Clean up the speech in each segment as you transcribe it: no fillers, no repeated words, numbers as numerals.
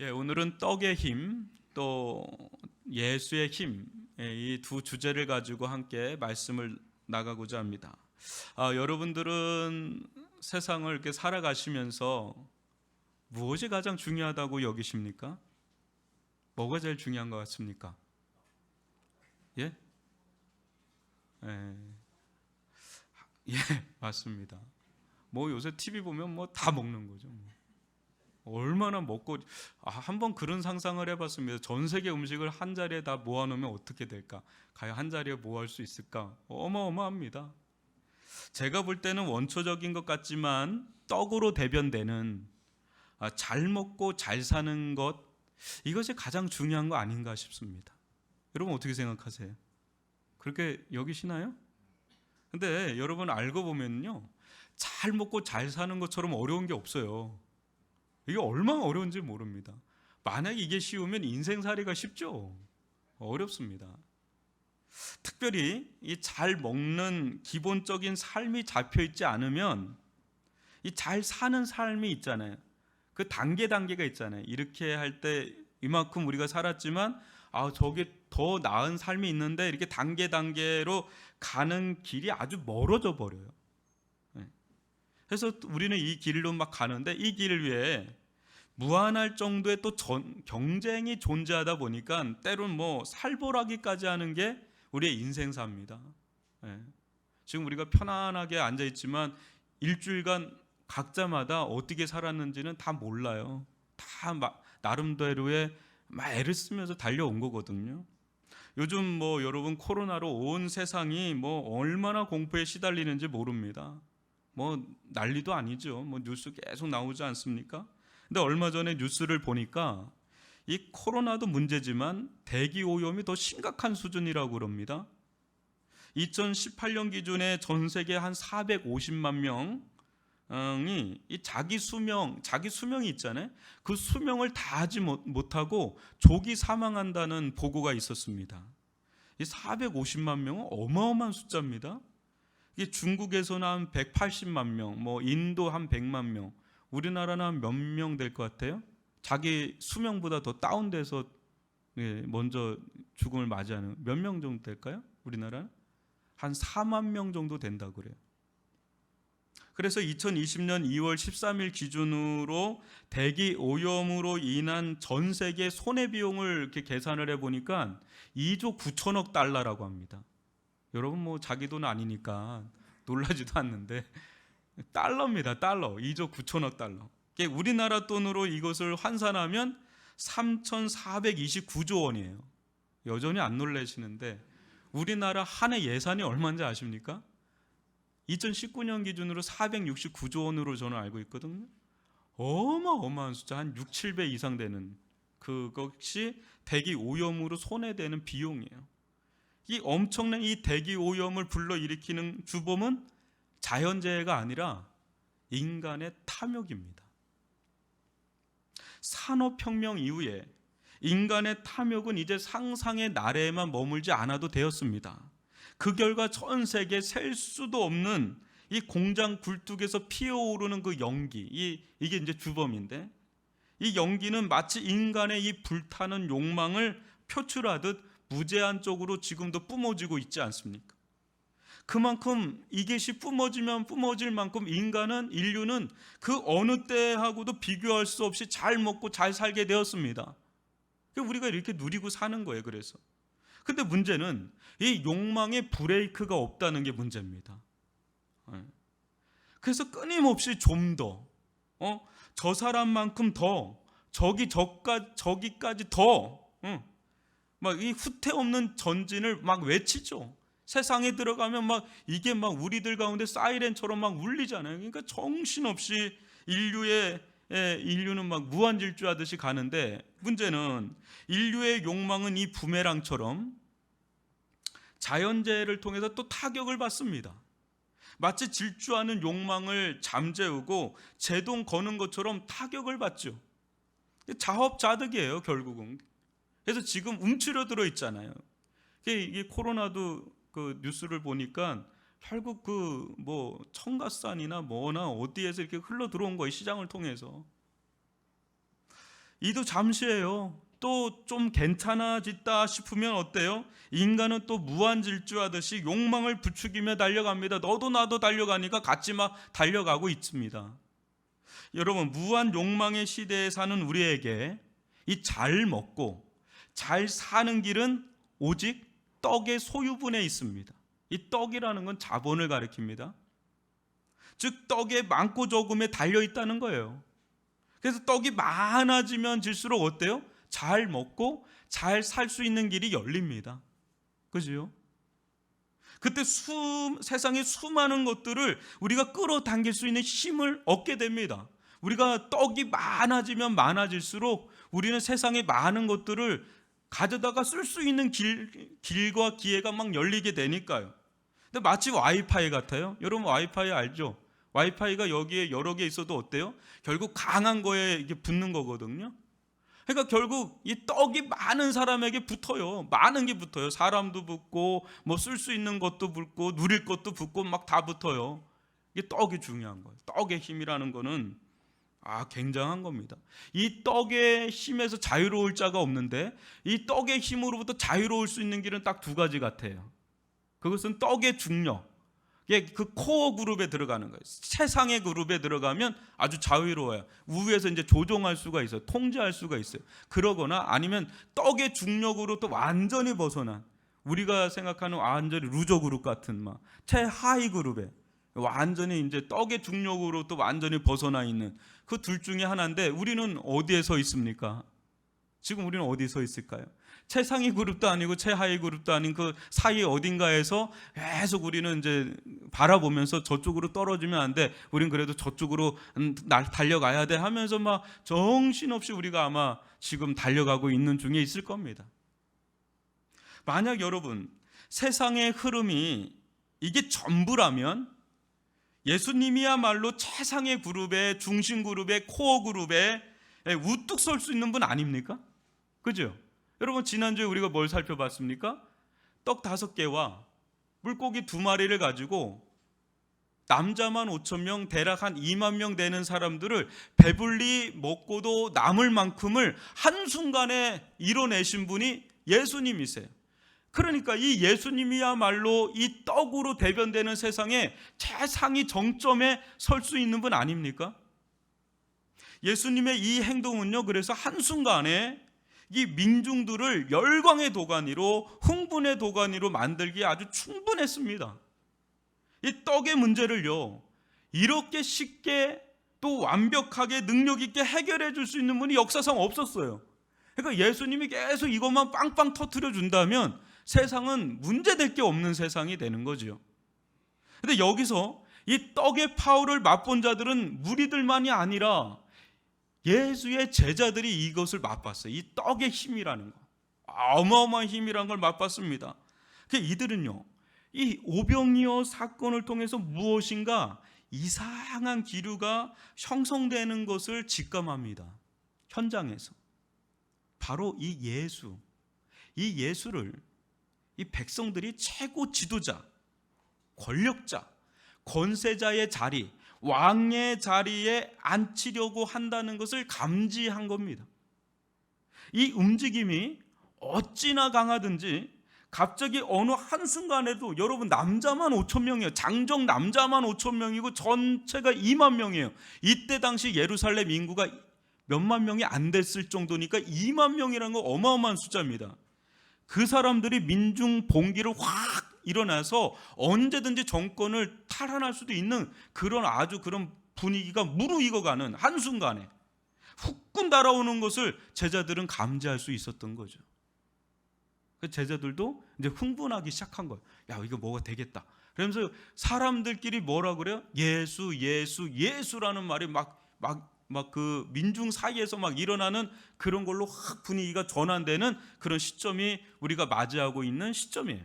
오늘은 떡의 힘, 또 예수의 힘, 이 두 주제를 가지고 함께 말씀을 나가고자 합니다. 여러분들은 세상을 이렇게 살아가시면서 무엇이 가장 중요하다고 여기십니까? 뭐가 제일 중요한 것 같습니까? 예? 예, 예, 맞습니다. 뭐 요새 TV 보면 뭐 다 먹는 거죠. 얼마나 먹고 한번 그런 상상을 해봤습니다. 전 세계 음식을 한 자리에 다 모아놓으면 어떻게 될까? 과연 한 자리에 모을 수 있을까? 어마어마합니다. 제가 볼 때는 원초적인 것 같지만 떡으로 대변되는 잘 먹고 잘 사는 것, 이것이 가장 중요한 거 아닌가 싶습니다. 여러분 어떻게 생각하세요? 그렇게 여기시나요? 근데 여러분 알고 보면요, 잘 먹고 잘 사는 것처럼 어려운 게 없어요. 이게 얼마나 어려운지 모릅니다. 만약에 이게 쉬우면 인생살이가 쉽죠. 어렵습니다. 특별히 이 잘 먹는 기본적인 삶이 잡혀 있지 않으면 이 잘 사는 삶이 있잖아요. 그 단계가 있잖아요. 이렇게 할 때 이만큼 우리가 살았지만 저게 더 나은 삶이 있는데, 이렇게 단계로 가는 길이 아주 멀어져 버려요. 그래서 우리는 이 길로 막 가는데, 이 길을 위해 무한할 정도의 또 경쟁이 존재하다 보니까 때론 뭐 살벌하기까지 하는 게 우리의 인생사입니다. 지금 우리가 편안하게 앉아 있지만 일주일간 각자마다 어떻게 살았는지는 다 몰라요. 다 나름대로의 애를 쓰면서 달려온 거거든요. 요즘 뭐 여러분 코로나로 온 세상이 뭐 얼마나 공포에 시달리는지 모릅니다. 뭐 난리도 아니죠. 뭐 뉴스 계속 나오지 않습니까? 근데 얼마 전에 뉴스를 보니까 이 코로나도 문제지만 대기 오염이 더 심각한 수준이라고 그럽니다. 2018년 기준에 전 세계 한 450만 명이 이 자기 수명이 있잖아요. 그 수명을 다하지 못하고 조기 사망한다는 보고가 있었습니다. 이 450만 명은 어마어마한 숫자입니다. 이게 중국에서는 한 180만 명, 뭐 인도 한 100만 명, 우리나라는 한 몇 명 될 것 같아요? 자기 수명보다 더 다운돼서 먼저 죽음을 맞이하는 몇 명 정도 될까요? 우리나라는 한 4만 명 정도 된다고 그래요. 그래서 2020년 2월 13일 기준으로 대기 오염으로 인한 전 세계 손해 비용을 이렇게 계산을 해보니까 2조 9천억 달러라고 합니다. 여러분 뭐 자기 돈 아니니까 놀라지도 않는데 달러입니다. 달러. 2조 9천억 달러. 우리나라 돈으로 이것을 환산하면 3,429조 원이에요. 여전히 안 놀라시는데 우리나라 한 해 예산이 얼마인지 아십니까? 2019년 기준으로 469조 원으로 저는 알고 있거든요. 어마어마한 숫자, 한 6, 7배 이상 되는 그것이 대기 오염으로 손해되는 비용이에요. 이 엄청난 이 대기 오염을 불러일으키는 주범은 자연재해가 아니라 인간의 탐욕입니다. 산업혁명 이후에 인간의 탐욕은 이제 상상의 나래에만 머물지 않아도 되었습니다. 그 결과 전 세계 셀 수도 없는 이 공장 굴뚝에서 피어오르는 그 연기, 이게 이제 주범인데, 이 연기는 마치 인간의 이 불타는 욕망을 표출하듯 무제한적으로 지금도 뿜어지고 있지 않습니까? 그만큼 이것이 뿜어지면 뿜어질 만큼 인류는 그 어느 때하고도 비교할 수 없이 잘 먹고 잘 살게 되었습니다. 우리가 이렇게 누리고 사는 거예요. 그래서 근데 문제는 이 욕망의 브레이크가 없다는 게 문제입니다. 그래서 끊임없이 좀 더, 저 사람만큼 더, 저기까지 더, 막 이 후퇴 없는 전진을 막 외치죠. 세상에 들어가면 이게 우리들 가운데 사이렌처럼 울리잖아요. 그러니까 정신없이 인류는 무한질주하듯이 가는데, 문제는 인류의 욕망은 이 부메랑처럼 자연재해를 통해서 또 타격을 받습니다. 마치 질주하는 욕망을 잠재우고 제동 거는 것처럼 타격을 받죠. 자업자득이에요, 결국은. 그래서 지금 움츠려 들어 있잖아요. 이게 코로나도 그 뉴스를 보니까 결국 청가산이나 뭐나 어디에서 이렇게 흘러 들어온 거예요, 시장을 통해서. 이도 잠시예요. 또 좀 괜찮아졌다 싶으면 어때요? 인간은 또 무한질주하듯이 욕망을 부추기며 달려갑니다. 너도 나도 달려가니까 같이 막 달려가고 있습니다. 여러분, 무한 욕망의 시대에 사는 우리에게 이 잘 먹고 잘 사는 길은 오직 떡의 소유분에 있습니다. 이 떡이라는 건 자본을 가리킵니다. 즉 떡의 많고 적음에 달려 있다는 거예요. 그래서 떡이 많아지면 질수록 어때요? 잘 먹고 잘 살 수 있는 길이 열립니다. 그죠? 그때 세상의 수많은 것들을 우리가 끌어당길 수 있는 힘을 얻게 됩니다. 우리가 떡이 많아지면 많아질수록 우리는 세상의 많은 것들을 가져다가 쓸 수 있는 길과 기회가 막 열리게 되니까요. 근데 마치 와이파이 같아요. 여러분 와이파이 알죠? 와이파이가 여기에 여러 개 있어도 어때요? 결국 강한 거에 이게 붙는 거거든요. 그러니까 결국 이 떡이 많은 사람에게 붙어요. 많은 게 붙어요. 사람도 붙고 뭐 쓸 수 있는 것도 붙고 누릴 것도 붙고 막 다 붙어요. 이게 떡이 중요한 거예요. 떡의 힘이라는 거는 굉장한 겁니다. 이 떡의 힘에서 자유로울 자가 없는데 이 떡의 힘으로부터 자유로울 수 있는 길은 딱 두 가지 같아요. 그것은 떡의 중력, 그 코어 그룹에 들어가는 거예요. 최상의 그룹에 들어가면 아주 자유로워요. 우위에서 이제 조종할 수가 있어요. 통제할 수가 있어요. 그러거나 아니면 떡의 중력으로 또 완전히 벗어난, 우리가 생각하는 완전히 루저 그룹 같은 막 최하위 그룹에 완전히 이제 떡의 중력으로 또 완전히 벗어나 있는 그 둘 중에 하나인데, 우리는 어디에 서 있습니까? 지금 우리는 어디에 서 있을까요? 최상위 그룹도 아니고 최하위 그룹도 아닌 그 사이 어딘가에서 계속 우리는 이제 바라보면서 저쪽으로 떨어지면 안 돼, 우린 그래도 저쪽으로 달려가야 돼 하면서 막 정신없이 우리가 아마 지금 달려가고 있는 중에 있을 겁니다. 만약 여러분 세상의 흐름이 이게 전부라면 예수님이야말로 최상의 그룹의 중심 그룹의 코어 그룹에 우뚝 설 수 있는 분 아닙니까? 그죠? 여러분 지난주에 우리가 뭘 살펴봤습니까? 떡 5개와 물고기 2마리를 가지고 남자만 5,000명, 대략 한 2만 명 되는 사람들을 배불리 먹고도 남을 만큼을 한순간에 이뤄내신 분이 예수님이세요. 그러니까 이 예수님이야말로 이 떡으로 대변되는 세상에 최상위 정점에 설 수 있는 분 아닙니까? 예수님의 이 행동은요, 그래서 한순간에 이 민중들을 열광의 도가니로, 흥분의 도가니로 만들기에 아주 충분했습니다. 이 떡의 문제를요, 이렇게 쉽게 또 완벽하게 능력 있게 해결해 줄 수 있는 분이 역사상 없었어요. 그러니까 예수님이 계속 이것만 빵빵 터뜨려 준다면 세상은 문제될 게 없는 세상이 되는 거죠. 근데 여기서 이 떡의 파워를 맛본 자들은 무리들만이 아니라 예수의 제자들이 이것을 맛봤어요. 이 떡의 힘이라는 거, 어마어마한 힘이라는 걸 맛봤습니다. 이들은요, 이 오병이어 사건을 통해서 무엇인가 이상한 기류가 형성되는 것을 직감합니다. 현장에서. 바로 이 예수를 이 백성들이 최고 지도자, 권력자, 권세자의 자리, 왕의 자리에 앉히려고 한다는 것을 감지한 겁니다. 이 움직임이 어찌나 강하든지 갑자기 어느 한순간에도, 여러분 남자만 5,000명이에요. 장정 남자만 5,000명이고 전체가 2만 명이에요. 이때 당시 예루살렘 인구가 몇만 명이 안 됐을 정도니까 2만 명이라는 건 어마어마한 숫자입니다. 그 사람들이 민중 봉기를 확 일어나서 언제든지 정권을 탈환할 수도 있는 그런 분위기가 무르익어가는 한순간에 후끈 달아오는 것을 제자들은 감지할 수 있었던 거죠. 그 제자들도 이제 흥분하기 시작한 거예요. 야, 이거 뭐가 되겠다. 그러면서 사람들끼리 뭐라 그래요? 예수라는 말이 막 그 민중 사이에서 막 일어나는 그런 걸로 확 분위기가 전환되는 그런 시점이 우리가 맞이하고 있는 시점이에요.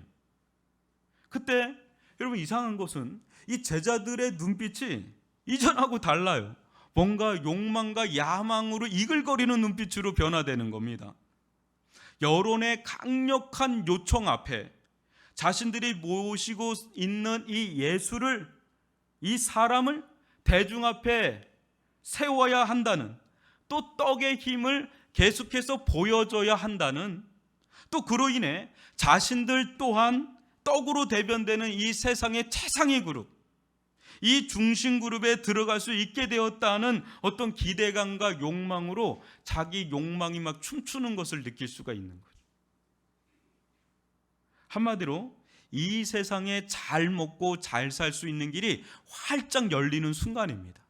그때 여러분 이상한 것은 이 제자들의 눈빛이 이전하고 달라요. 뭔가 욕망과 야망으로 이글거리는 눈빛으로 변화되는 겁니다. 여론의 강력한 요청 앞에 자신들이 모시고 있는 이 예수를, 이 사람을 대중 앞에 세워야 한다는, 또 떡의 힘을 계속해서 보여줘야 한다는, 또 그로 인해 자신들 또한 떡으로 대변되는 이 세상의 최상위 그룹, 이 중심 그룹에 들어갈 수 있게 되었다는 어떤 기대감과 욕망으로 자기 욕망이 막 춤추는 것을 느낄 수가 있는 거죠. 한마디로 이 세상에 잘 먹고 잘 살 수 있는 길이 활짝 열리는 순간입니다.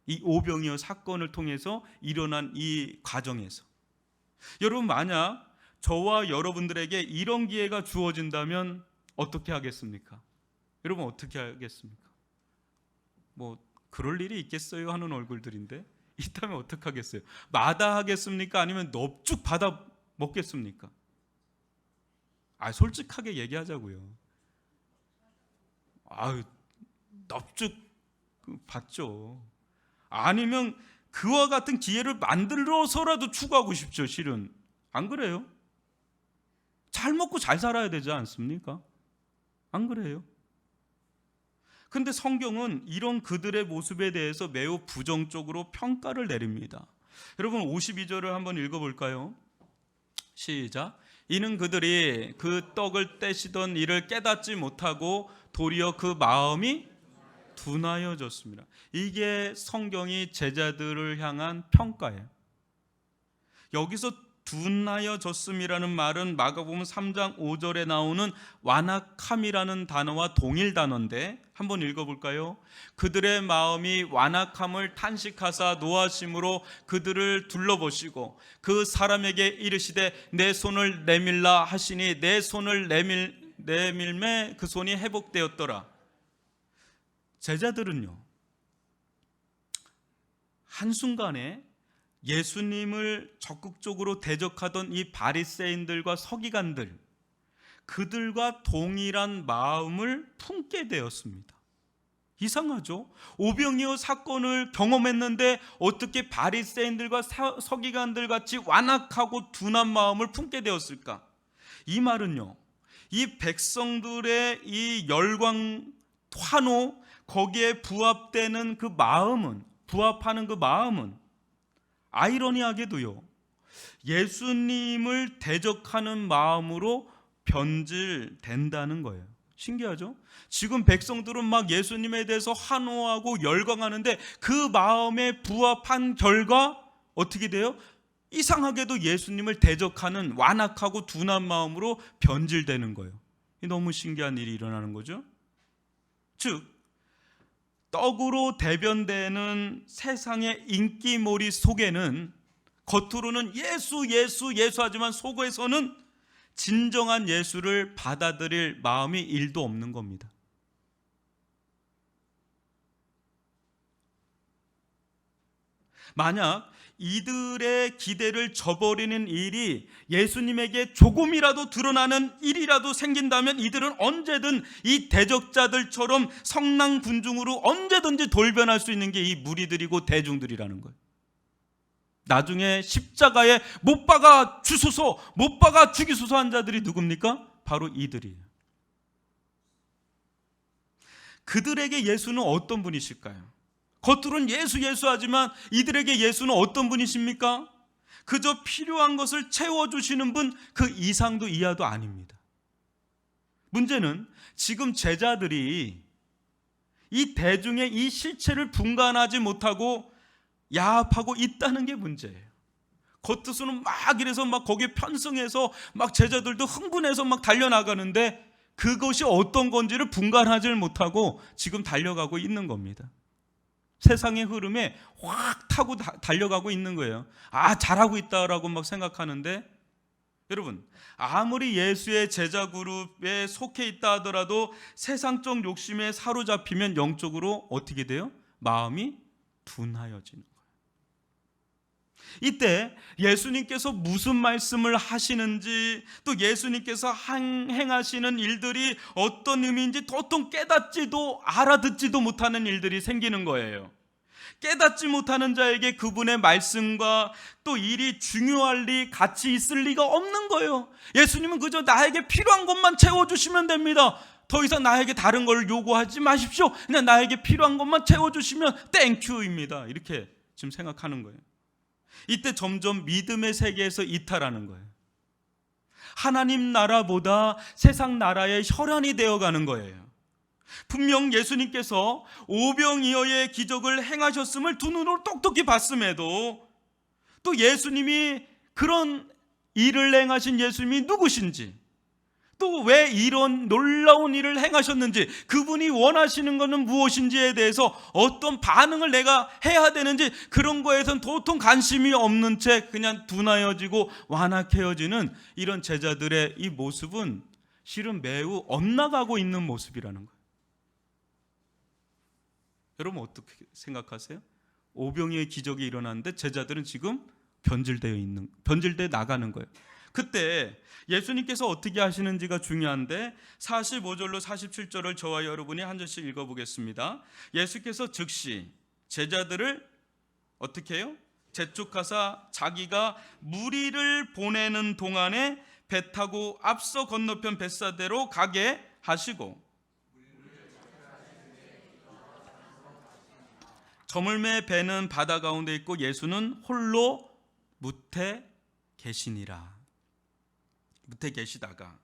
이 오병이어 사건을 통해서 일어난 이 과정에서 여러분, 만약 저와 여러분들에게 이런 기회가 주어진다면 어떻게 하겠습니까? 여러분 어떻게 하겠습니까? 뭐 그럴 일이 있겠어요 하는 얼굴들인데, 있다면 어떻게 하겠어요? 마다하겠습니까? 아니면 넙죽 받아 먹겠습니까? 솔직하게 얘기하자고요. 넙죽 받죠. 아니면 그와 같은 기회를 만들어서라도 추구하고 싶죠. 실은 안 그래요? 잘 먹고 잘 살아야 되지 않습니까? 안 그래요? 근데 성경은 이런 그들의 모습에 대해서 매우 부정적으로 평가를 내립니다. 여러분 52절을 한번 읽어볼까요? 시작. 이는 그들이 그 떡을 떼시던 일을 깨닫지 못하고 도리어 그 마음이 둔하여졌습니다. 이게 성경이 제자들을 향한 평가예요. 여기서 둔하여졌음이라는 말은 마가복음 3장 5절에 나오는 완악함이라는 단어와 동일 단어인데 한번 읽어볼까요? 그들의 마음이 완악함을 탄식하사 노하심으로 그들을 둘러보시고 그 사람에게 이르시되 내 손을 내밀라 하시니 내 손을 내밀매 그 손이 회복되었더라. 제자들은요, 한순간에 예수님을 적극적으로 대적하던 이 바리새인들과 서기관들, 그들과 동일한 마음을 품게 되었습니다. 이상하죠? 오병이어 사건을 경험했는데 어떻게 바리새인들과 서기관들 같이 완악하고 둔한 마음을 품게 되었을까? 이 말은요, 이 백성들의 이 열광, 환호, 거기에 부합되는 그 마음은, 부합하는 그 마음은 아이러니하게도요, 예수님을 대적하는 마음으로 변질된다는 거예요. 신기하죠? 지금 백성들은 막 예수님에 대해서 환호하고 열광하는데 그 마음에 부합한 결과 어떻게 돼요? 이상하게도 예수님을 대적하는 완악하고 둔한 마음으로 변질되는 거예요. 너무 신기한 일이 일어나는 거죠. 즉, 떡으로 대변되는 세상의 인기몰이 속에는 겉으로는 예수 하지만 속에서는 진정한 예수를 받아들일 마음이 1도 없는 겁니다. 만약 이들의 기대를 저버리는 일이 예수님에게 조금이라도 드러나는 일이라도 생긴다면 이들은 언제든 이 대적자들처럼 성난군중으로 언제든지 돌변할 수 있는 게 이 무리들이고 대중들이라는 거예요. 나중에 십자가에 못 박아 주소서, 못 박아 죽이소서 한 자들이 누굽니까? 바로 이들이에요. 그들에게 예수는 어떤 분이실까요? 겉으로는 예수 하지만 이들에게 예수는 어떤 분이십니까? 그저 필요한 것을 채워주시는 분, 그 이상도 이하도 아닙니다. 문제는 지금 제자들이 이 대중의 이 실체를 분간하지 못하고 야합하고 있다는 게 문제예요. 겉으로는 막 이래서 막 거기에 편승해서 막 제자들도 흥분해서 막 달려나가는데 그것이 어떤 건지를 분간하지 못하고 지금 달려가고 있는 겁니다. 세상의 흐름에 확 타고 달려가고 있는 거예요. 잘하고 있다라고 막 생각하는데, 여러분 아무리 예수의 제자 그룹에 속해 있다 하더라도 세상적 욕심에 사로잡히면 영적으로 어떻게 돼요? 마음이 둔하여지는 거예요. 이때 예수님께서 무슨 말씀을 하시는지, 또 예수님께서 행하시는 일들이 어떤 의미인지 도통 깨닫지도 알아듣지도 못하는 일들이 생기는 거예요. 깨닫지 못하는 자에게 그분의 말씀과 또 일이 중요할 리, 가치 있을 리가 없는 거예요. 예수님은 그저 나에게 필요한 것만 채워주시면 됩니다. 더 이상 나에게 다른 걸 요구하지 마십시오. 그냥 나에게 필요한 것만 채워주시면 땡큐입니다. 이렇게 지금 생각하는 거예요. 이때 점점 믿음의 세계에서 이탈하는 거예요. 하나님 나라보다 세상 나라의 혈안이 되어가는 거예요. 분명 예수님께서 오병이어의 기적을 행하셨음을 두 눈으로 똑똑히 봤음에도 또 예수님이 그런 일을 행하신 예수님이 누구신지, 또 왜 이런 놀라운 일을 행하셨는지, 그분이 원하시는 것은 무엇인지에 대해서 어떤 반응을 내가 해야 되는지, 그런 거에선 도통 관심이 없는 채 그냥 둔하여지고 완악해지는 이런 제자들의 이 모습은 실은 매우 엇나가고 있는 모습이라는 거예요. 여러분 어떻게 생각하세요? 오병이어의 기적이 일어났는데 제자들은 지금 변질되어 나가는 거예요. 그때 예수님께서 어떻게 하시는지가 중요한데 45절로 47절을 저와 여러분이 한 절씩 읽어보겠습니다. 예수께서 즉시 제자들을 어떻게 해요? 재촉하사 자기가 무리를 보내는 동안에 배 타고 앞서 건너편 벳사대로 가게 하시고 저물매 배는 바다 가운데 있고 예수는 홀로 무태 계시니라. 무태 계시다가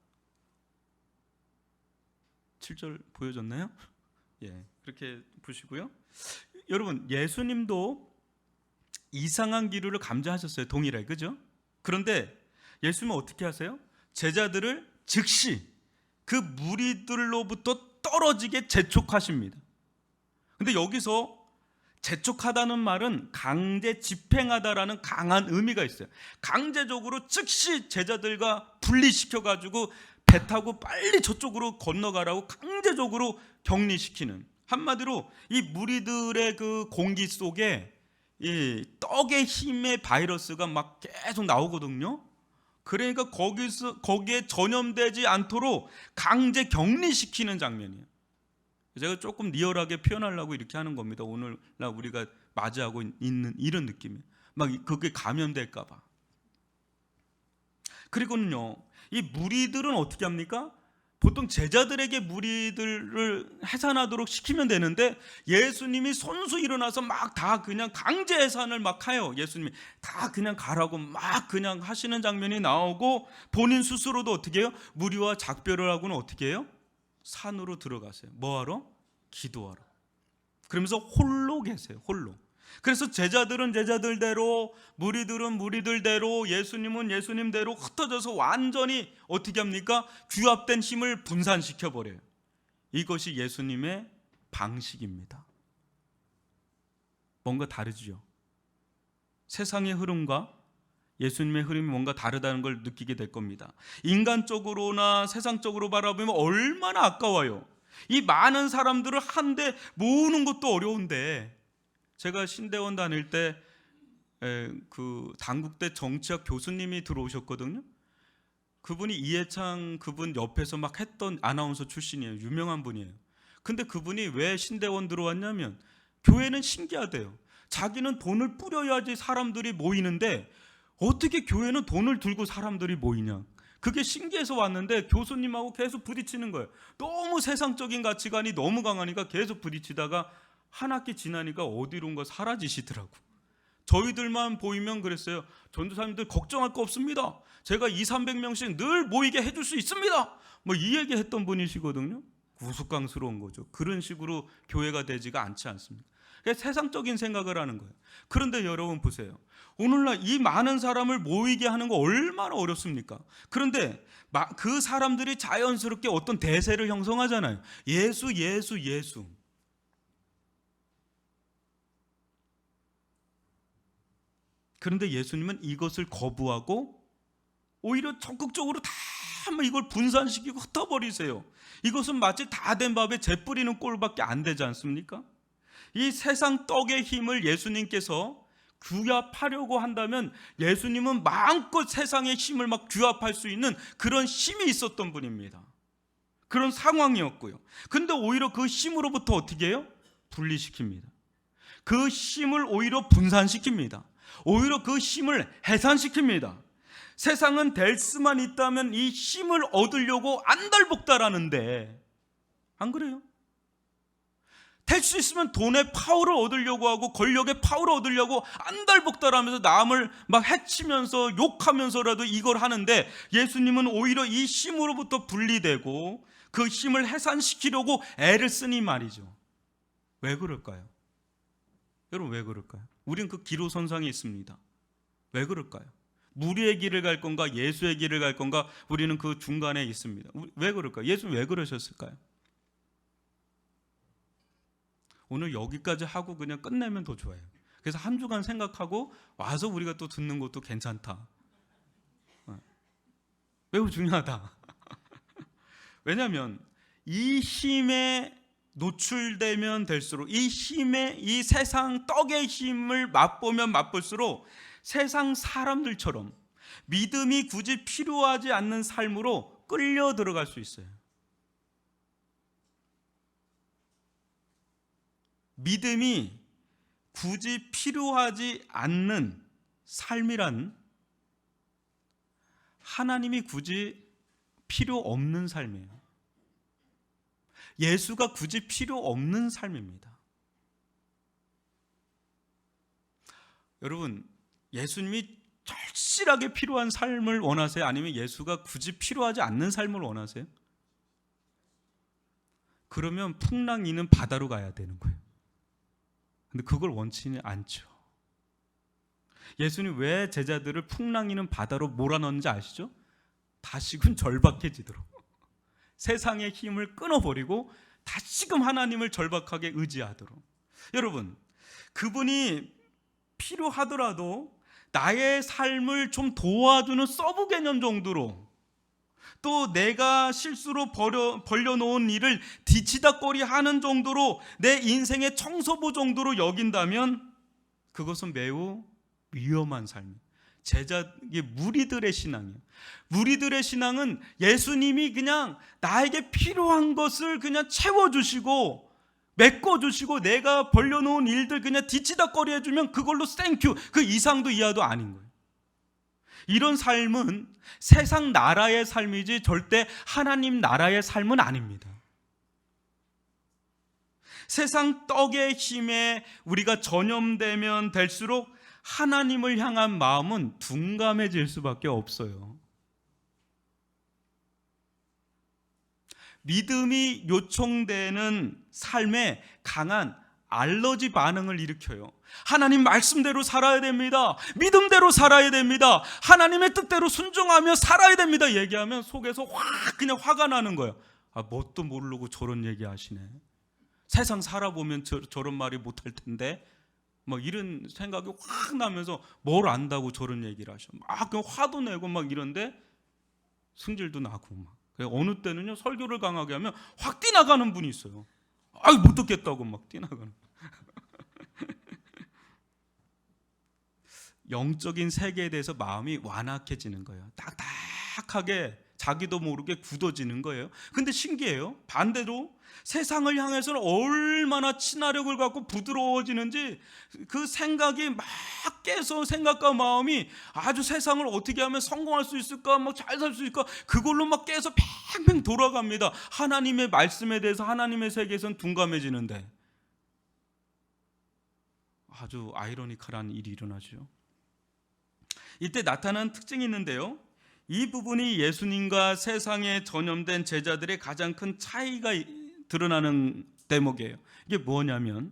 7절 보여줬나요? 예, 그렇게 보시고요. 여러분 예수님도 이상한 기류를 감지하셨어요. 동일하게, 그죠? 그런데 예수님은 어떻게 하세요? 제자들을 즉시 그 무리들로부터 떨어지게 재촉하십니다. 근데 여기서 재촉하다는 말은 강제 집행하다라는 강한 의미가 있어요. 강제적으로 즉시 제자들과 분리시켜가지고 배 타고 빨리 저쪽으로 건너가라고 강제적으로 격리시키는, 한마디로 이 무리들의 그 공기 속에 이 떡의 힘의 바이러스가 막 계속 나오거든요. 그러니까 거기에 전염되지 않도록 강제 격리시키는 장면이에요. 제가 조금 리얼하게 표현하려고 이렇게 하는 겁니다. 오늘날 우리가 맞이하고 있는 이런 느낌이에요. 막 그게 감염될까 봐. 그리고는요, 이 무리들은 어떻게 합니까? 보통 제자들에게 무리들을 해산하도록 시키면 되는데 예수님이 손수 일어나서 막 다 그냥 강제 해산을 막 해요. 예수님이 다 그냥 가라고 막 그냥 하시는 장면이 나오고 본인 스스로도 어떻게 해요? 무리와 작별을 하고는 어떻게 해요? 산으로 들어가세요. 뭐하러? 기도하러. 그러면서 홀로 계세요. 홀로. 그래서 제자들은 제자들대로, 무리들은 무리들대로, 예수님은 예수님대로 흩어져서 완전히 어떻게 합니까? 규합된 힘을 분산시켜 버려요. 이것이 예수님의 방식입니다. 뭔가 다르죠. 세상의 흐름과 예수님의 흐름이 뭔가 다르다는 걸 느끼게 될 겁니다. 인간적으로나 세상적으로 바라보면 얼마나 아까워요. 이 많은 사람들을 한데 모으는 것도 어려운데, 제가 신대원 다닐 때 그 단국대 정치학 교수님이 들어오셨거든요. 그분이 이해창 그분 옆에서 막 했던 아나운서 출신이에요. 유명한 분이에요. 근데 그분이 왜 신대원 들어왔냐면 교회는 신기하대요. 자기는 돈을 뿌려야지 사람들이 모이는데 어떻게 교회는 돈을 들고 사람들이 모이냐. 그게 신기해서 왔는데 교수님하고 계속 부딪히는 거예요. 너무 세상적인 가치관이 너무 강하니까 계속 부딪히다가 한 학기 지나니까 어디론가 사라지시더라고. 저희들만 보이면 그랬어요. 전도사님들 걱정할 거 없습니다. 제가 200~300명씩 늘 모이게 해줄 수 있습니다. 뭐 이 얘기 했던 분이시거든요. 우스꽝스러운 거죠. 그런 식으로 교회가 되지가 않지 않습니까? 세상적인 생각을 하는 거예요. 그런데 여러분 보세요. 오늘날 이 많은 사람을 모이게 하는 거 얼마나 어렵습니까? 그런데 그 사람들이 자연스럽게 어떤 대세를 형성하잖아요. 예수, 예수, 예수. 그런데 예수님은 이것을 거부하고 오히려 적극적으로 다 이걸 분산시키고 흩어버리세요. 이것은 마치 다 된 밥에 재 뿌리는 꼴밖에 안 되지 않습니까? 이 세상 떡의 힘을 예수님께서 규합하려고 한다면 예수님은 마음껏 세상의 힘을 막 규합할 수 있는 그런 힘이 있었던 분입니다. 그런 상황이었고요. 근데 오히려 그 힘으로부터 어떻게 해요? 분리시킵니다. 그 힘을 오히려 분산시킵니다. 오히려 그 힘을 해산시킵니다. 세상은 될 수만 있다면 이 힘을 얻으려고 안달복달하는데 안 그래요? 될 수 있으면 돈의 파워를 얻으려고 하고 권력의 파워를 얻으려고 안달복달하면서 남을 막 해치면서 욕하면서라도 이걸 하는데, 예수님은 오히려 이 힘으로부터 분리되고 그 힘을 해산시키려고 애를 쓰니 말이죠. 왜 그럴까요? 여러분, 왜 그럴까요? 우린 그 기로선상에 있습니다. 왜 그럴까요? 무리의 길을 갈 건가 예수의 길을 갈 건가, 우리는 그 중간에 있습니다. 왜 그럴까요? 예수는 왜 그러셨을까요? 오늘 여기까지 하고 그냥 끝내면 더 좋아요. 그래서 한 주간 생각하고 와서 우리가 또 듣는 것도 괜찮다. 매우 중요하다. 왜냐하면 이 힘에 노출되면 될수록, 이 힘에, 이 세상 떡의 힘을 맛보면 맛볼수록 세상 사람들처럼 믿음이 굳이 필요하지 않는 삶으로 끌려 들어갈 수 있어요. 믿음이 굳이 필요하지 않는 삶이란 하나님이 굳이 필요 없는 삶이에요. 예수가 굳이 필요 없는 삶입니다. 여러분, 예수님이 절실하게 필요한 삶을 원하세요? 아니면 예수가 굳이 필요하지 않는 삶을 원하세요? 그러면 풍랑이는 바다로 가야 되는 거예요. 근데 그걸 원치는 않죠. 예수님 왜 제자들을 풍랑이는 바다로 몰아넣는지 아시죠? 다시금 절박해지도록, 세상의 힘을 끊어버리고 다시금 하나님을 절박하게 의지하도록. 여러분, 그분이 필요하더라도 나의 삶을 좀 도와주는 서브 개념 정도로, 또 내가 실수로 벌려놓은 일을 뒤치다꺼리 하는 정도로, 내 인생의 청소부 정도로 여긴다면 그것은 매우 위험한 삶이에요. 무리들의 신앙이에요. 무리들의 신앙은 예수님이 그냥 나에게 필요한 것을 그냥 채워주시고 메꿔주시고 내가 벌려놓은 일들 그냥 뒤치다꺼리 해주면 그걸로 땡큐, 그 이상도 이하도 아닌 거예요. 이런 삶은 세상 나라의 삶이지 절대 하나님 나라의 삶은 아닙니다. 세상 떡의 힘에 우리가 전염되면 될수록 하나님을 향한 마음은 둔감해질 수밖에 없어요. 믿음이 요청되는 삶에 강한 알러지 반응을 일으켜요. 하나님 말씀대로 살아야 됩니다. 믿음대로 살아야 됩니다. 하나님의 뜻대로 순종하며 살아야 됩니다. 얘기하면 속에서 그냥 화가 나는 거예요. 뭣도 모르고 저런 얘기 하시네. 세상 살아보면 저런 말이 못할 텐데, 막 이런 생각이 확 나면서 뭘 안다고 저런 얘기를 하셔. 막 그냥 화도 내고 막 이런데 승질도 나고 막. 어느 때는요, 설교를 강하게 하면 확 뛰나가는 분이 있어요. 못 듣겠다고 막 뛰나가는. 영적인 세계에 대해서 마음이 완악해지는 거예요. 딱딱하게 자기도 모르게 굳어지는 거예요. 근데 신기해요. 반대로 세상을 향해서는 얼마나 친화력을 갖고 부드러워지는지, 그 생각이 막 깨서 생각과 마음이 아주 세상을 어떻게 하면 성공할 수 있을까, 막 잘 살 수 있을까, 그걸로 막 깨서 팽팽 돌아갑니다. 하나님의 말씀에 대해서, 하나님의 세계에서는 둔감해지는데 아주 아이러니컬한 일이 일어나죠. 이때 나타난 특징이 있는데요, 이 부분이 예수님과 세상에 전염된 제자들의 가장 큰 차이가 드러나는 대목이에요. 이게 뭐냐면,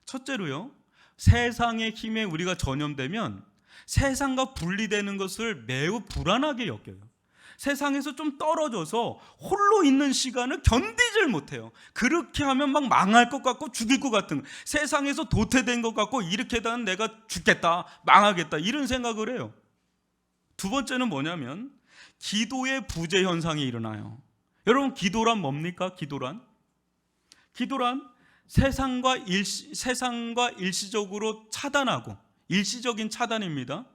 첫째로요, 세상의 힘에 우리가 전염되면 세상과 분리되는 것을 매우 불안하게 여겨요. 세상에서 좀 떨어져서 홀로 있는 시간을 견디질 못해요. 그렇게 하면 막 망할 것 같고 죽일 것 같은, 세상에서 도태된 것 같고 이렇게 하면 내가 죽겠다, 망하겠다, 이런 생각을 해요. 두 번째는 뭐냐면, 기도의 부재 현상이 일어나요. 여러분, 기도란 뭡니까? 기도란 세상과 일시적으로 차단하고, 일시적인 차단입니다.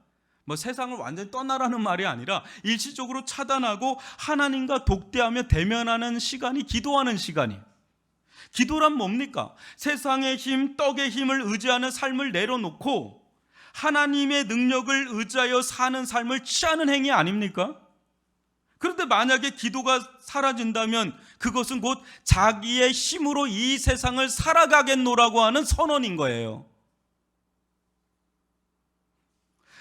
세상을 완전히 떠나라는 말이 아니라 일시적으로 차단하고 하나님과 독대하며 대면하는 시간이 기도하는 시간이에요. 기도란 뭡니까? 세상의 힘, 떡의 힘을 의지하는 삶을 내려놓고 하나님의 능력을 의지하여 사는 삶을 취하는 행위 아닙니까? 그런데 만약에 기도가 사라진다면 그것은 곧 자기의 힘으로 이 세상을 살아가겠노라고 하는 선언인 거예요.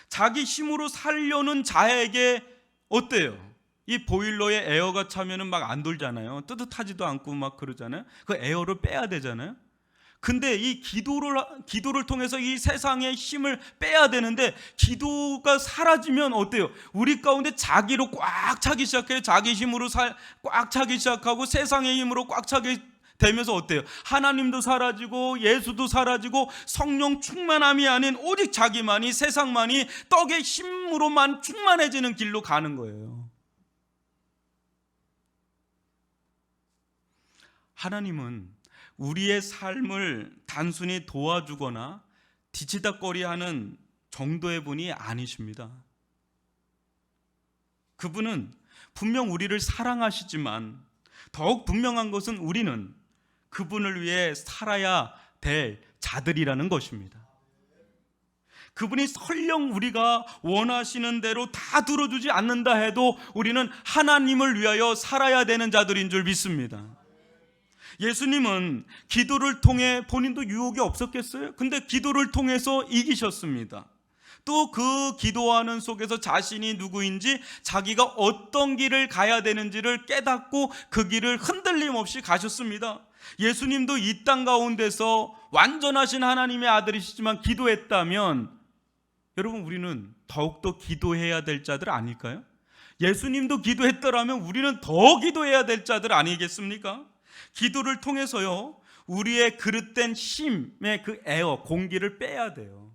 자기 힘으로 살려는 자에게 어때요? 이 보일러에 에어가 차면은 막 안 돌잖아요. 뜨뜻하지도 않고 막 그러잖아요. 그 에어를 빼야 되잖아요. 근데 이 기도를 통해서 이 세상의 힘을 빼야 되는데, 기도가 사라지면 어때요? 우리 가운데 자기로 꽉 차기 시작해요. 자기 힘으로 꽉 차기 시작하고 세상의 힘으로 꽉 차게 되면서 어때요? 하나님도 사라지고 예수도 사라지고 성령 충만함이 아닌 오직 자기만이, 세상만이 떡의 힘으로만 충만해지는 길로 가는 거예요. 하나님은 우리의 삶을 단순히 도와주거나 뒤치다꺼리하는 정도의 분이 아니십니다. 그분은 분명 우리를 사랑하시지만 더욱 분명한 것은 우리는 그분을 위해 살아야 될 자들이라는 것입니다. 그분이 설령 우리가 원하시는 대로 다 들어주지 않는다 해도 우리는 하나님을 위하여 살아야 되는 자들인 줄 믿습니다. 예수님은 기도를 통해, 본인도 유혹이 없었겠어요? 근데 기도를 통해서 이기셨습니다. 또 그 기도하는 속에서 자신이 누구인지, 자기가 어떤 길을 가야 되는지를 깨닫고 그 길을 흔들림 없이 가셨습니다. 예수님도 이 땅 가운데서 완전하신 하나님의 아들이시지만 기도했다면, 여러분, 우리는 더욱더 기도해야 될 자들 아닐까요? 예수님도 기도했더라면 우리는 더 기도해야 될 자들 아니겠습니까? 기도를 통해서요, 우리의 그릇된 힘의 그 에어, 공기를 빼야 돼요.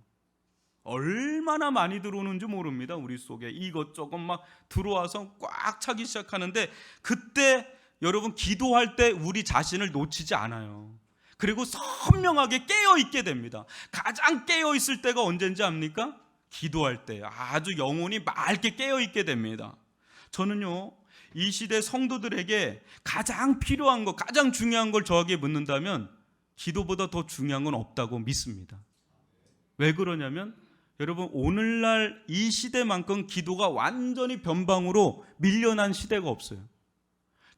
얼마나 많이 들어오는지 모릅니다. 우리 속에 이것저것 막 들어와서 꽉 차기 시작하는데, 그때 여러분 기도할 때 우리 자신을 놓치지 않아요. 그리고 선명하게 깨어있게 됩니다. 가장 깨어있을 때가 언제인지 압니까? 기도할 때 아주 영혼이 맑게 깨어있게 됩니다. 저는요, 이 시대 성도들에게 가장 필요한 것, 가장 중요한 걸 저에게 묻는다면 기도보다 더 중요한 건 없다고 믿습니다. 왜 그러냐면, 여러분, 오늘날 이 시대만큼 기도가 완전히 변방으로 밀려난 시대가 없어요.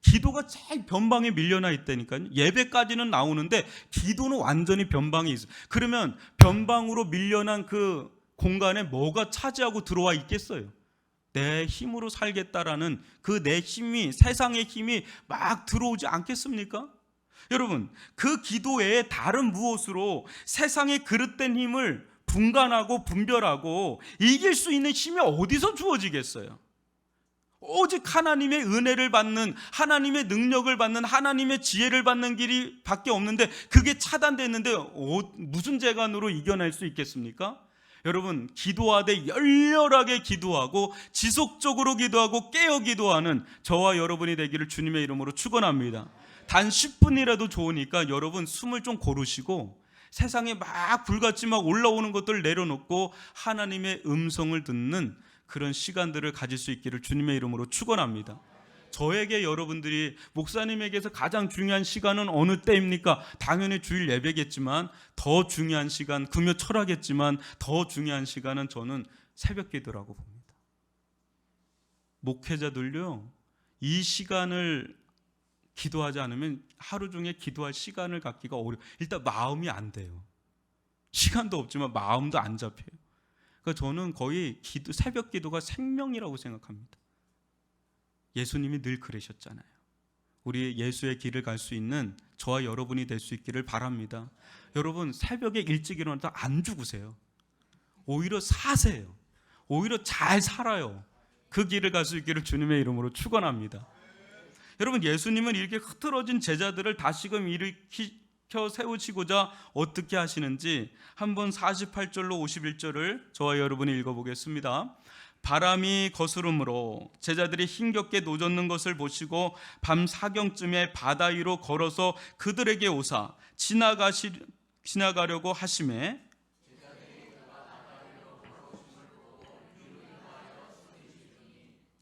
기도가 제일 변방에 밀려나 있다니까요. 예배까지는 나오는데 기도는 완전히 변방에 있어요. 그러면 변방으로 밀려난 그 공간에 뭐가 차지하고 들어와 있겠어요? 내 힘으로 살겠다라는 그 내 힘이, 세상의 힘이 막 들어오지 않겠습니까? 여러분, 그 기도 외에 다른 무엇으로 세상의 그릇된 힘을 분간하고 분별하고 이길 수 있는 힘이 어디서 주어지겠어요? 오직 하나님의 은혜를 받는, 하나님의 능력을 받는, 하나님의 지혜를 받는 길이 밖에 없는데, 그게 차단됐는데 무슨 재간으로 이겨낼 수 있겠습니까? 여러분, 기도하되 열렬하게 기도하고 지속적으로 기도하고 깨어 기도하는 저와 여러분이 되기를 주님의 이름으로 축원합니다. 단 10분이라도 좋으니까 여러분 숨을 좀 고르시고 세상에 막 불같이 막 올라오는 것들을 내려놓고 하나님의 음성을 듣는 그런 시간들을 가질 수 있기를 주님의 이름으로 축원합니다. 저에게 여러분들이 목사님에게서 가장 중요한 시간은 어느 때입니까? 당연히 주일 예배겠지만 더 중요한 시간, 금요 철학겠지만 더 중요한 시간은 저는 새벽 기도라고 봅니다. 목회자들요, 이 시간을 기도하지 않으면 하루 중에 기도할 시간을 갖기가 어려워요. 일단 마음이 안 돼요. 시간도 없지만 마음도 안 잡혀요. 그러니까 저는 거의 새벽 기도가 생명이라고 생각합니다. 예수님이 늘 그러셨잖아요. 우리 예수의 길을 갈 수 있는 저와 여러분이 될 수 있기를 바랍니다. 여러분, 새벽에 일찍 일어나서 안 죽으세요. 오히려 사세요. 오히려 잘 살아요. 그 길을 갈 수 있기를 주님의 이름으로 축원합니다. 여러분, 예수님은 이렇게 흐트러진 제자들을 다시금 일으켜 세우시고자 어떻게 하시는지 한번 48절로 51절을 저와 여러분이 읽어보겠습니다. 바람이 거스름으로 제자들이 힘겹게 노젓는 것을 보시고 밤 사경쯤에 바다 위로 걸어서 그들에게 오사 지나가려고 하심에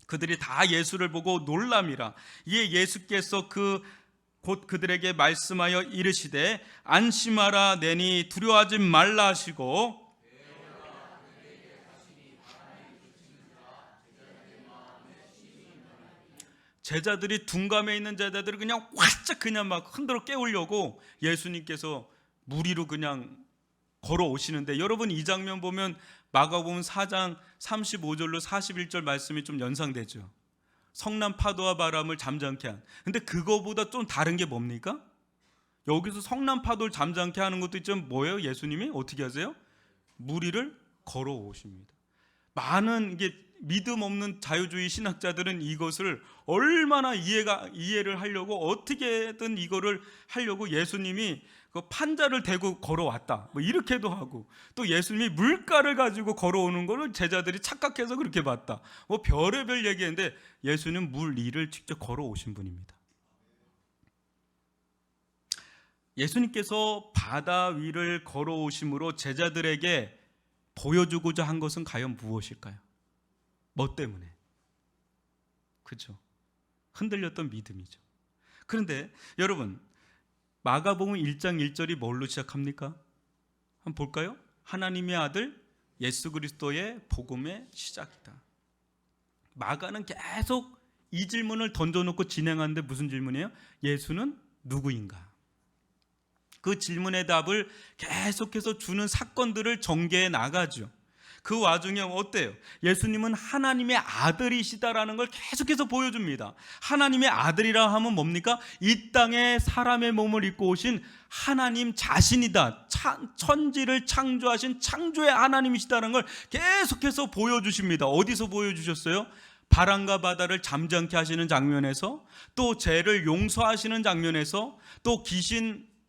그들이 다 예수를 보고 놀람이라. 이에 예수께서 곧 그들에게 말씀하여 이르시되 안심하라 내니 두려워하지 말라 하시고 제자들이 둔감해 있는 제자들을 그냥 활짝 그냥 막 흔들어 깨우려고 예수님께서 물 위로 그냥 걸어오시는데, 여러분 이 장면 보면 마가복음 4장 35절로 41절 말씀이 좀 연상되죠. 성난 파도와 바람을 잠잠케 한. 근데 그거보다 좀 다른 게 뭡니까? 여기서 성난 파도를 잠잠케 하는 것도 있지만 뭐예요? 예수님이 어떻게 하세요? 물 위를 걸어오십니다. 많은 이게 믿음 없는 자유주의 신학자들은 이것을 얼마나 이해를 하려고 어떻게든 이거를 하려고 예수님이 그 판자를 대고 걸어왔다 뭐 이렇게도 하고, 또 예수님이 물가를 가지고 걸어오는 거를 제자들이 착각해서 그렇게 봤다, 뭐 별의별 얘기했는데 예수는 물 위를 직접 걸어오신 분입니다. 예수님께서 바다 위를 걸어오심으로 제자들에게 보여주고자 한 것은 과연 무엇일까요? 뭐 때문에? 그죠? 흔들렸던 믿음이죠. 그런데 여러분, 마가복음 1장 1절이 뭘로 시작합니까? 한번 볼까요? 하나님의 아들 예수 그리스도의 복음의 시작이다. 마가는 계속 이 질문을 던져놓고 진행하는데 무슨 질문이에요? 예수는 누구인가? 그 질문의 답을 계속해서 주는 사건들을 전개해 나가죠. 그 와중에 어때요? 예수님은 하나님의 아들이시다라는 걸 계속해서 보여줍니다. 하나님의 아들이라 하면 뭡니까? 이 땅에 사람의 몸을 입고 오신 하나님 자신이다. 천지를 창조하신 창조의 하나님이시다는 걸 계속해서 보여주십니다. 어디서 보여주셨어요? 바람과 바다를 잠잠케 하시는 장면에서, 또 죄를 용서하시는 장면에서, 또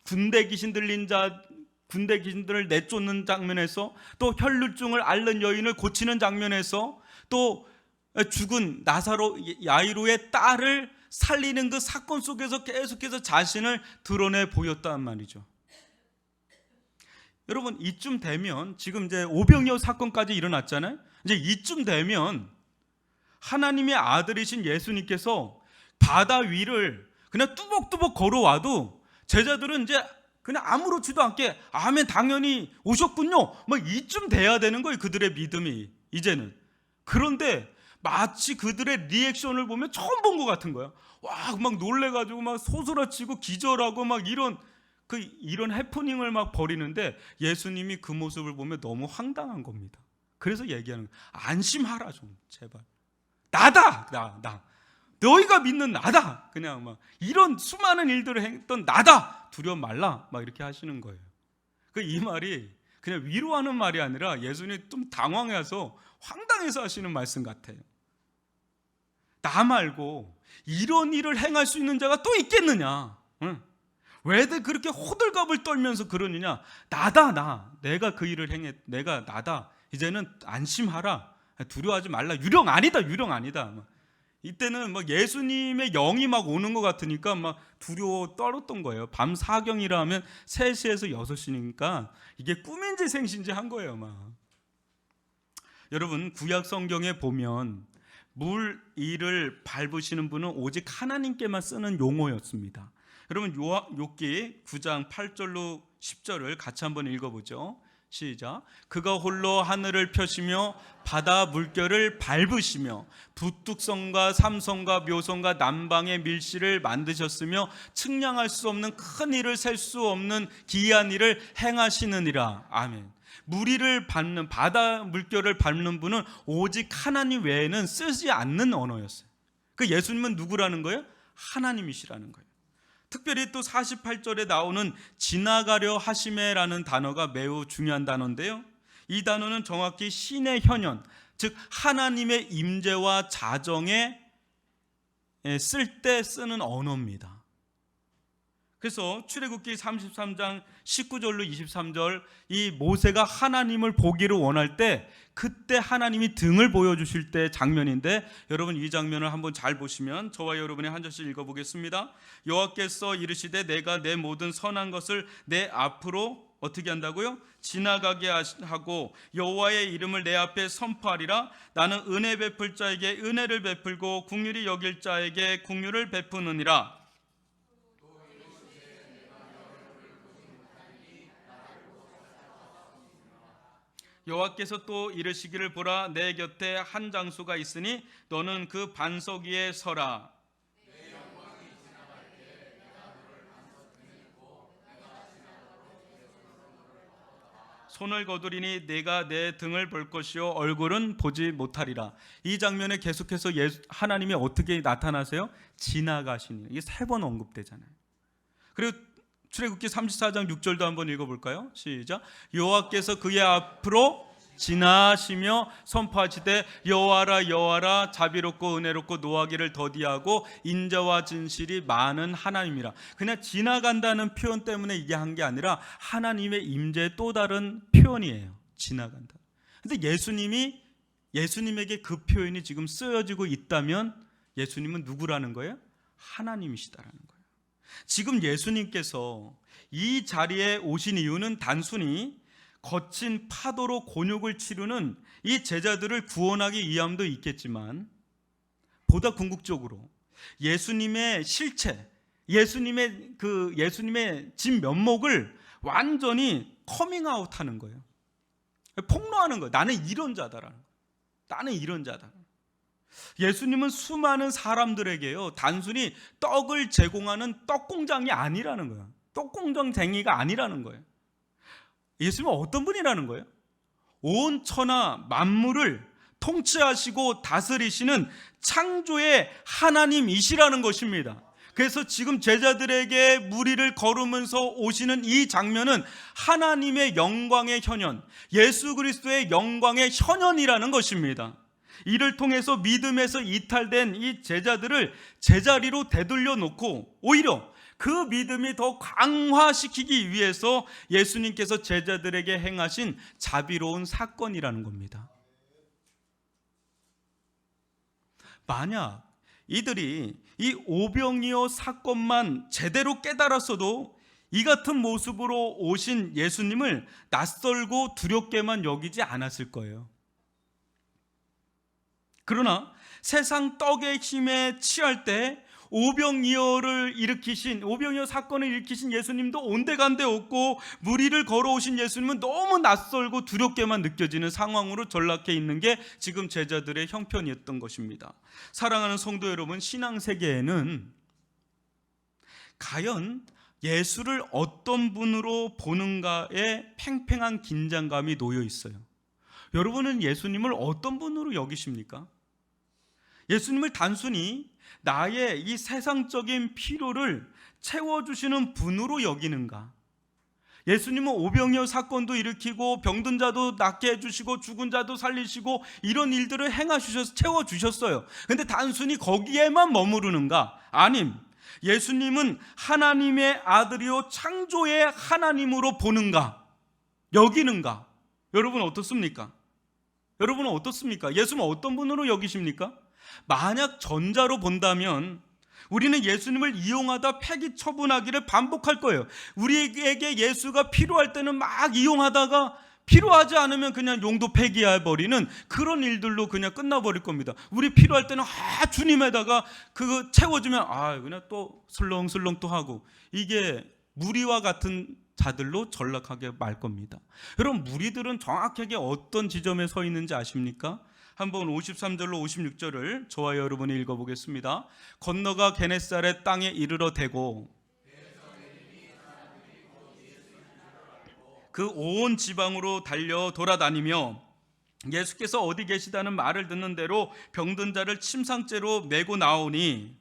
군대 귀신 들린 군대 귀신들을 내쫓는 장면에서, 또 혈루증을 앓는 여인을 고치는 장면에서, 또 죽은 야이로의 딸을 살리는 그 사건 속에서 계속해서 자신을 드러내 보였단 말이죠. 여러분, 이쯤 되면, 지금 이제 오병이어 사건까지 일어났잖아요. 이제 이쯤 되면 하나님의 아들이신 예수님께서 바다 위를 그냥 뚜벅뚜벅 걸어와도 제자들은 이제 그냥 아무렇지도 않게 아멘 당연히 오셨군요 막 이쯤 돼야 되는 거예요, 그들의 믿음이 이제는. 그런데 마치 그들의 리액션을 보면 처음 본 것 같은 거야. 와, 막 놀래가지고 막 소스라치고 기절하고 막 이런 해프닝을 막 벌이는데, 예수님이 그 모습을 보면 너무 황당한 겁니다. 그래서 얘기하는 거예요. 안심하라 좀 제발. 나다, 나. 너희가 믿는 나다. 그냥 막 이런 수많은 일들을 했던 나다. 두려워 말라. 막 이렇게 하시는 거예요. 이 말이 그냥 위로하는 말이 아니라 예수님이 좀 당황해서 황당해서 하시는 말씀 같아요. 나 말고 이런 일을 행할 수 있는 자가 또 있겠느냐? 응? 왜들 그렇게 호들갑을 떨면서 그러느냐? 나다, 나. 내가 그 일을 내가 나다. 이제는 안심하라. 두려워하지 말라. 유령 아니다. 이때는 막 예수님의 영이 막 오는 것 같으니까 막 두려워 떨었던 거예요. 밤 사경이라 하면 3시에서 6시니까 이게 꿈인지 생신지 한 거예요, 막. 여러분, 구약 성경에 보면 물 위를 밟으시는 분은 오직 하나님께만 쓰는 용어였습니다. 여러분, 욥기 9장 8절로 10절을 같이 한번 읽어보죠. 시작. 그가 홀로 하늘을 펴시며 바다 물결을 밟으시며 부뚝성과 삼성과 묘성과 남방의 밀실을 만드셨으며 측량할 수 없는 큰 일을 셀 수 없는 기이한 일을 행하시느니라. 아멘. 무리를 밟는, 바다 물결을 밟는 분은 오직 하나님 외에는 쓰지 않는 언어였어요. 그 예수님은 누구라는 거예요? 하나님이시라는 거예요. 특별히 또 48절에 나오는 지나가려 하심에라는 단어가 매우 중요한 단어인데요, 이 단어는 정확히 신의 현현, 즉 하나님의 임재와 자정에 쓸 때 쓰는 언어입니다. 그래서 출애굽기 33장 19절로 23절, 이 모세가 하나님을 보기를 원할 때 그때 하나님이 등을 보여주실 때 장면인데, 여러분 이 장면을 한번 잘 보시면 저와 여러분이 한 절씩 읽어보겠습니다. 여호와께서 이르시되 내가 내 모든 선한 것을 내 앞으로 어떻게 한다고요? 지나가게 하고 여호와의 이름을 내 앞에 선포하리라. 나는 은혜 베풀 자에게 은혜를 베풀고 긍휼히 여길 자에게 긍휼을 베푸느니라. 여호와께서 또 이르시기를 보라, 내 곁에 한 장소가 있으니 너는 그 반석 위에 서라. 손을 거두리니 내가 내 등을 볼 것이요 얼굴은 보지 못하리라. 이 장면에 계속해서 하나님이 어떻게 나타나세요? 지나가시니. 이게 3번 언급되잖아요. 그리고 출애굽기 34장 6절도 한번 읽어볼까요? 시작. 여호와께서 그의 앞으로 지나시며 선포하시되 여호와라 여호와라 자비롭고 은혜롭고 노하기를 더디하고 인자와 진실이 많은 하나님이라. 그냥 지나간다는 표현 때문에 이게 한 게 아니라 하나님의 임재의 또 다른 표현이에요. 지나간다. 근데 예수님에게 그 표현이 지금 쓰여지고 있다면 예수님은 누구라는 거예요? 하나님이시다라는 거예요. 지금 예수님께서 이 자리에 오신 이유는 단순히 거친 파도로 곤욕을 치르는 이 제자들을 구원하기 위함도 있겠지만 보다 궁극적으로 예수님의 실체, 예수님의 진 면목을 완전히 커밍아웃하는 거예요. 폭로하는 거예요. 나는 이런 자다라는 거예요. 나는 이런 자다. 예수님은 수많은 사람들에게요, 단순히 떡을 제공하는 떡공장이 아니라는 거예요. 떡공장쟁이가 아니라는 거예요. 예수님은 어떤 분이라는 거예요? 온 천하 만물을 통치하시고 다스리시는 창조의 하나님이시라는 것입니다. 그래서 지금 제자들에게 무리를 걸으면서 오시는 이 장면은 하나님의 영광의 현현, 예수 그리스도의 영광의 현현이라는 것입니다. 이를 통해서 믿음에서 이탈된 이 제자들을 제자리로 되돌려 놓고 오히려 그 믿음이 더 강화시키기 위해서 예수님께서 제자들에게 행하신 자비로운 사건이라는 겁니다. 만약 이들이 이 오병이어 사건만 제대로 깨달았어도 이 같은 모습으로 오신 예수님을 낯설고 두렵게만 여기지 않았을 거예요. 그러나 세상 떡의 힘에 취할 때 오병이어 사건을 일으키신 예수님도 온데간데 없고 무리를 걸어오신 예수님은 너무 낯설고 두렵게만 느껴지는 상황으로 전락해 있는 게 지금 제자들의 형편이었던 것입니다. 사랑하는 성도 여러분, 신앙세계에는 과연 예수를 어떤 분으로 보는가에 팽팽한 긴장감이 놓여 있어요. 여러분은 예수님을 어떤 분으로 여기십니까? 예수님을 단순히 나의 이 세상적인 필요를 채워주시는 분으로 여기는가? 예수님은 오병이어 사건도 일으키고 병든 자도 낫게 해주시고 죽은 자도 살리시고 이런 일들을 행하셔서 채워주셨어요. 근데 단순히 거기에만 머무르는가? 아님, 예수님은 하나님의 아들이요 창조의 하나님으로 보는가? 여기는가? 여러분 어떻습니까? 예수님은 어떤 분으로 여기십니까? 만약 전자로 본다면 우리는 예수님을 이용하다 폐기 처분하기를 반복할 거예요. 우리에게 예수가 필요할 때는 막 이용하다가 필요하지 않으면 그냥 용도 폐기해버리는 그런 일들로 그냥 끝나버릴 겁니다. 우리 필요할 때는 주님에다가 그거 채워주면 그냥 또 슬렁슬렁 또 하고, 이게 무리와 같은 자들로 전락하게 말 겁니다. 여러분, 무리들은 정확하게 어떤 지점에 서 있는지 아십니까? 한번 53절로 56절을 저와 여러분이 읽어보겠습니다. 건너가 게네사렛 땅에 이르러 대고 그 온 지방으로 달려 돌아다니며 예수께서 어디 계시다는 말을 듣는 대로 병든 자를 침상째로 메고 나오니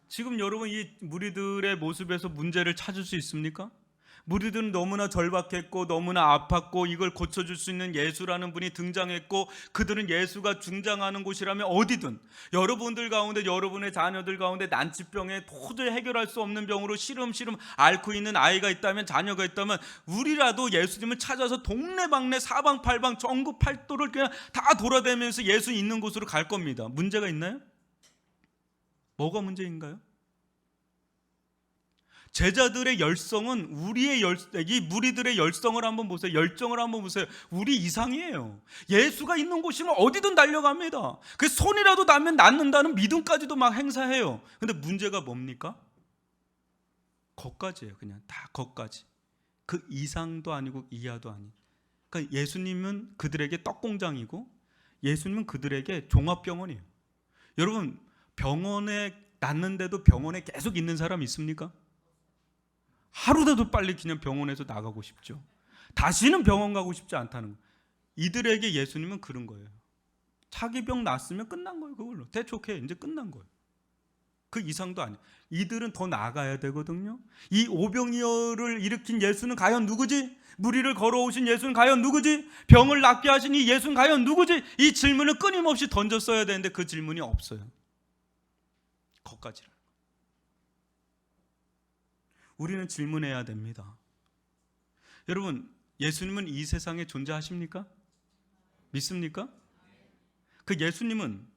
지금 여러분 이 무리들의 모습에서 문제를 찾을 수 있습니까? 무리들은 너무나 절박했고 너무나 아팠고 이걸 고쳐줄 수 있는 예수라는 분이 등장했고 그들은 예수가 등장하는 곳이라면 어디든, 여러분들 가운데 여러분의 자녀들 가운데 난치병에 도저히 해결할 수 없는 병으로 시름시름 앓고 있는 아이가 있다면, 자녀가 있다면 우리라도 예수님을 찾아서 동네방네 사방팔방 전국 팔도를 그냥 다 돌아다니면서 예수 있는 곳으로 갈 겁니다. 문제가 있나요? 뭐가 문제인가요? 제자들의 열성은 이 무리들의 열성을 한번 보세요. 열정을 한번 보세요. 우리 이상이에요. 예수가 있는 곳이면 어디든 달려갑니다. 그 손이라도 닿으면 낫는다는 믿음까지도 막 행사해요. 근데 문제가 뭡니까? 거기까지예요. 그냥 다 거기까지. 그 이상도 아니고 이하도 아닌. 그러니까 예수님은 그들에게 떡공장이고 예수님은 그들에게 종합병원이에요. 여러분, 병원에 났는데도 병원에 계속 있는 사람 있습니까? 하루라도 빨리 그냥 병원에서 나가고 싶죠. 다시는 병원 가고 싶지 않다는 거예요. 이들에게 예수님은 그런 거예요. 자기 병 났으면 끝난 거예요. 그걸로 대촉해 이제 끝난 거예요. 그 이상도 아니에요. 이들은 더 나아가야 되거든요. 이 오병이어를 일으킨 예수는 과연 누구지? 무리를 걸어오신 예수는 과연 누구지? 병을 낫게 하신 이 예수는 과연 누구지? 이 질문을 끊임없이 던졌어야 되는데 그 질문이 없어요. 거기까지를. 우리는 질문해야 됩니다. 여러분, 예수님은 이 세상에 존재하십니까? 믿습니까? 그 예수님은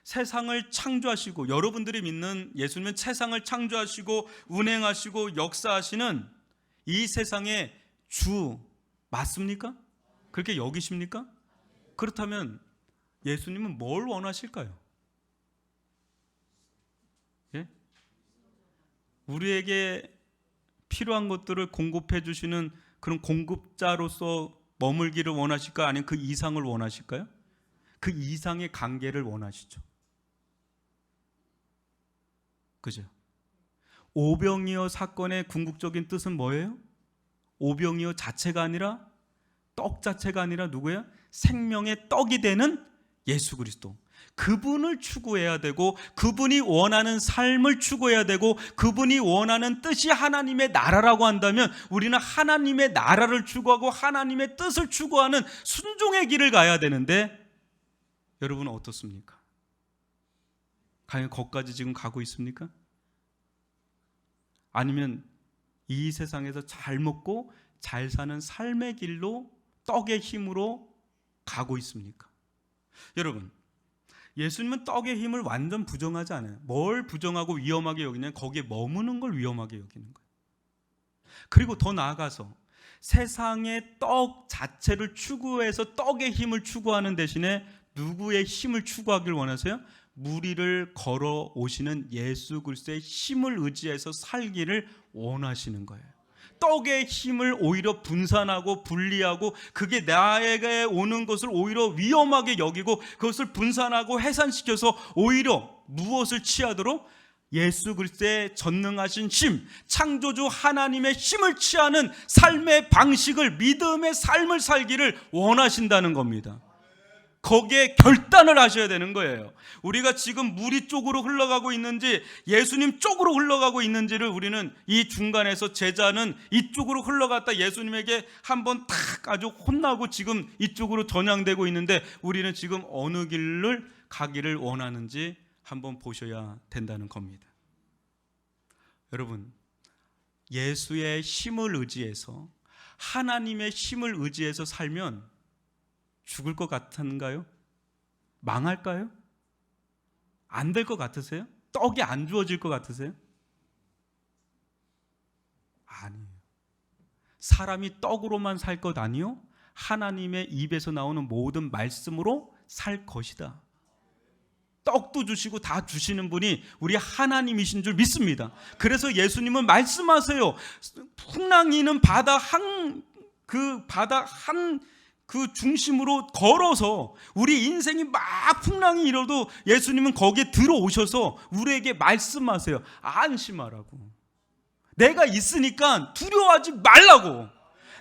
세상을 창조하시고, 여러분들이 믿는 예수님은 세상을 창조하시고 운행하시고 역사하시는 이 세상의 주 맞습니까? 그렇게 여기십니까? 그렇다면 예수님은 뭘 원하실까요? 예? 우리에게 필요한 것들을 공급해 주시는 그런 공급자로서 머물기를 원하실까요? 아니면 그 이상을 원하실까요? 그 이상의 관계를 원하시죠. 그죠? 오병이어 사건의 궁극적인 뜻은 뭐예요? 오병이어 자체가 아니라, 떡 자체가 아니라 누구야? 생명의 떡이 되는 예수 그리스도. 그분을 추구해야 되고, 그분이 원하는 삶을 추구해야 되고, 그분이 원하는 뜻이 하나님의 나라라고 한다면 우리는 하나님의 나라를 추구하고 하나님의 뜻을 추구하는 순종의 길을 가야 되는데, 여러분은 어떻습니까? 과연 거기까지 지금 가고 있습니까? 아니면 이 세상에서 잘 먹고 잘 사는 삶의 길로, 떡의 힘으로 가고 있습니까? 여러분, 예수님은 떡의 힘을 완전 부정하지 않아요. 뭘 부정하고 위험하게 여기냐면 거기에 머무는 걸 위험하게 여기는 거예요. 그리고 더 나아가서 세상의 떡 자체를 추구해서 떡의 힘을 추구하는 대신에 누구의 힘을 추구하길 원하세요? 무리를 걸어 오시는 예수 그리스도의 힘을 의지해서 살기를 원하시는 거예요. 떡의 힘을 오히려 분산하고 분리하고, 그게 나에게 오는 것을 오히려 위험하게 여기고 그것을 분산하고 해산시켜서 오히려 무엇을 취하도록? 예수 그리스도의 전능하신 힘, 창조주 하나님의 힘을 취하는 삶의 방식을, 믿음의 삶을 살기를 원하신다는 겁니다. 거기에 결단을 하셔야 되는 거예요. 우리가 지금 무리 쪽으로 흘러가고 있는지 예수님 쪽으로 흘러가고 있는지를 우리는 이 중간에서, 제자는 이쪽으로 흘러갔다 예수님에게 한번 탁 아주 혼나고 지금 이쪽으로 전향되고 있는데, 우리는 지금 어느 길을 가기를 원하는지 한번 보셔야 된다는 겁니다. 여러분, 예수의 힘을 의지해서, 하나님의 힘을 의지해서 살면 죽을 것 같은가요? 망할까요? 안 될 것 같으세요? 떡이 안 주어질 것 같으세요? 아니에요. 사람이 떡으로만 살 것 아니요, 하나님의 입에서 나오는 모든 말씀으로 살 것이다. 떡도 주시고 다 주시는 분이 우리 하나님이신 줄 믿습니다. 그래서 예수님은 말씀하세요. 풍랑이는 바다 한 그 중심으로 걸어서, 우리 인생이 막 풍랑이 일어도 예수님은 거기에 들어오셔서 우리에게 말씀하세요. 안심하라고. 내가 있으니까 두려워하지 말라고.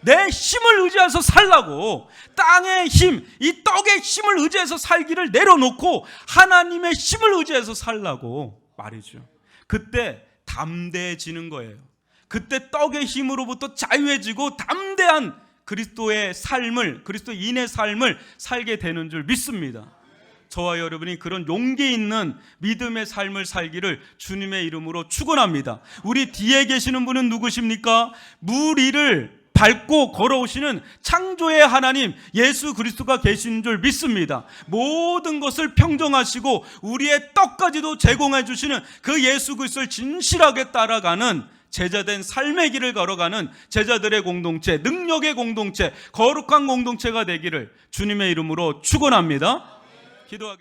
내 힘을 의지해서 살라고. 땅의 힘, 이 떡의 힘을 의지해서 살기를 내려놓고 하나님의 힘을 의지해서 살라고 말이죠. 그때 담대해지는 거예요. 그때 떡의 힘으로부터 자유해지고 담대한 그리스도의 삶을, 그리스도인의 삶을 살게 되는 줄 믿습니다. 저와 여러분이 그런 용기 있는 믿음의 삶을 살기를 주님의 이름으로 축원합니다. 우리 뒤에 계시는 분은 누구십니까? 무리를 밟고 걸어오시는 창조의 하나님 예수 그리스도가 계신 줄 믿습니다. 모든 것을 평정하시고 우리의 떡까지도 제공해 주시는 그 예수 그리스도를 진실하게 따라가는 제자된 삶의 길을 걸어가는 제자들의 공동체, 능력의 공동체, 거룩한 공동체가 되기를 주님의 이름으로 축원합니다. 기도하겠습니다.